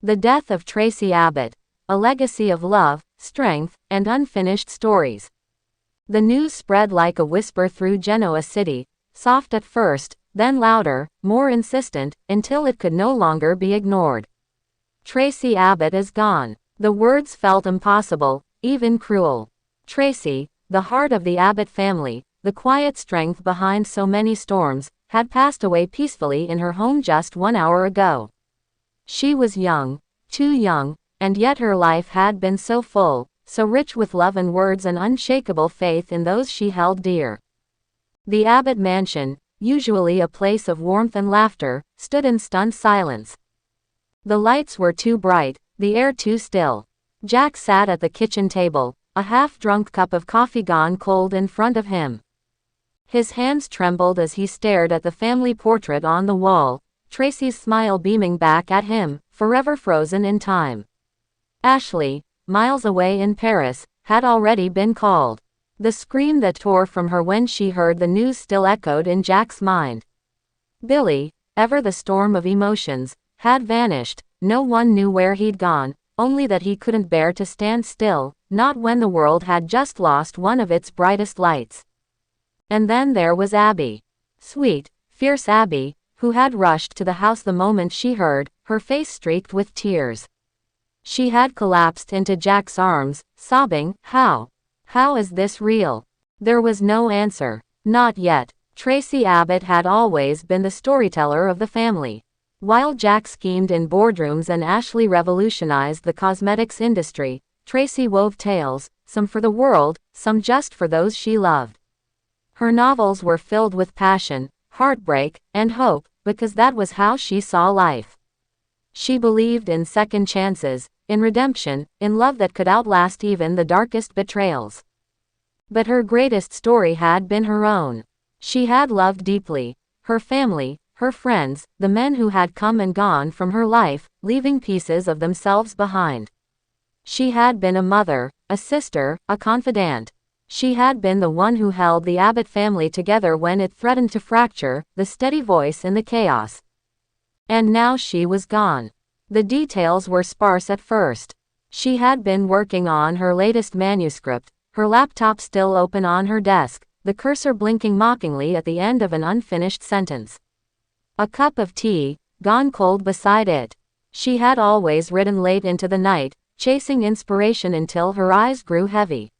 The death of Traci Abbott, a legacy of love, strength, and unfinished stories. The news spread like a whisper through Genoa City, soft at first, then louder, more insistent, until it could no longer be ignored. Traci Abbott is gone. The words felt impossible, even cruel. Traci, the heart of the Abbott family, the quiet strength behind so many storms, had passed away peacefully in her home just 1 hour ago. She was young, too young, and yet her life had been so full, so rich with love and words and unshakable faith in those she held dear. The Abbott mansion, usually a place of warmth and laughter, stood in stunned silence. The lights were too bright, the air too still. Jack sat at the kitchen table, a half-drunk cup of coffee gone cold in front of him. His hands trembled as he stared at the family portrait on the wall, Traci's smile beaming back at him, forever frozen in time. Ashley, miles away in Paris, had already been called. The scream that tore from her when she heard the news still echoed in Jack's mind. Billy, ever the storm of emotions, had vanished. No one knew where he'd gone, only that he couldn't bear to stand still, not when the world had just lost one of its brightest lights. And then there was Abby. Sweet, fierce Abby, who had rushed to the house the moment she heard, her face streaked with tears. She had collapsed into Jack's arms, sobbing, "How? How is this real?" There was no answer. Not yet. Traci Abbott had always been the storyteller of the family. While Jack schemed in boardrooms and Ashley revolutionized the cosmetics industry, Traci wove tales, some for the world, some just for those she loved. Her novels were filled with passion, heartbreak, and hope, because that was how she saw life. She believed in second chances, in redemption, in love that could outlast even the darkest betrayals. But her greatest story had been her own. She had loved deeply. Her family, her friends, the men who had come and gone from her life, leaving pieces of themselves behind. She had been a mother, a sister, a confidant. She had been the one who held the Abbott family together when it threatened to fracture, the steady voice in the chaos. And now she was gone. The details were sparse at first. She had been working on her latest manuscript, her laptop still open on her desk, the cursor blinking mockingly at the end of an unfinished sentence. A cup of tea, gone cold beside it. She had always written late into the night, chasing inspiration until her eyes grew heavy.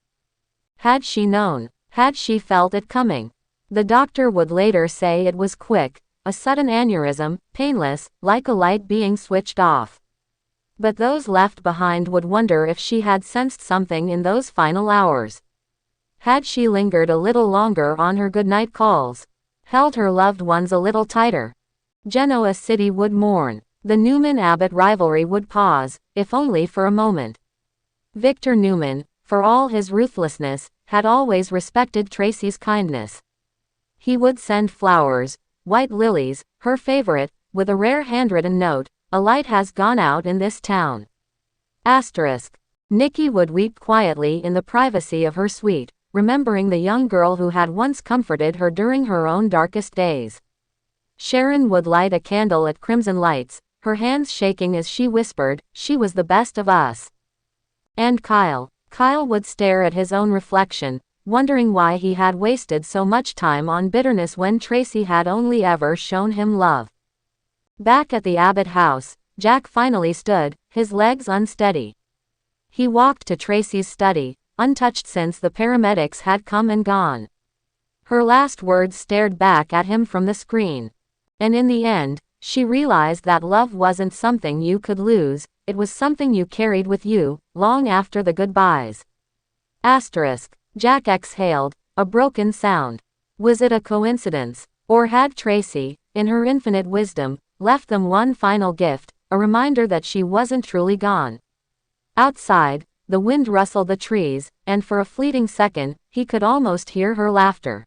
Had she known? Had she felt it coming? The doctor would later say it was quick, a sudden aneurysm, painless, like a light being switched off. But those left behind would wonder if she had sensed something in those final hours. Had she lingered a little longer on her goodnight calls? Held her loved ones a little tighter? Genoa City would mourn. The Newman-Abbott rivalry would pause, if only for a moment. Victor Newman, for all his ruthlessness, had always respected Traci's kindness. He would send flowers, white lilies, her favorite, with a rare handwritten note, "A light has gone out in this town." Asterisk. Nikki would weep quietly in the privacy of her suite, remembering the young girl who had once comforted her during her own darkest days. Sharon would light a candle at crimson lights, her hands shaking as she whispered, "She was the best of us." And Kyle would stare at his own reflection, wondering why he had wasted so much time on bitterness when Traci had only ever shown him love. Back at the Abbott house, Jack finally stood, his legs unsteady. He walked to Traci's study, untouched since the paramedics had come and gone. Her last words stared back at him from the screen. And in the end, she realized that love wasn't something you could lose, it was something you carried with you, long after the goodbyes. Asterisk. Jack exhaled, a broken sound. Was it a coincidence? Or had Traci, in her infinite wisdom, left them one final gift, a reminder that she wasn't truly gone? Outside, the wind rustled the trees, and for a fleeting second, he could almost hear her laughter.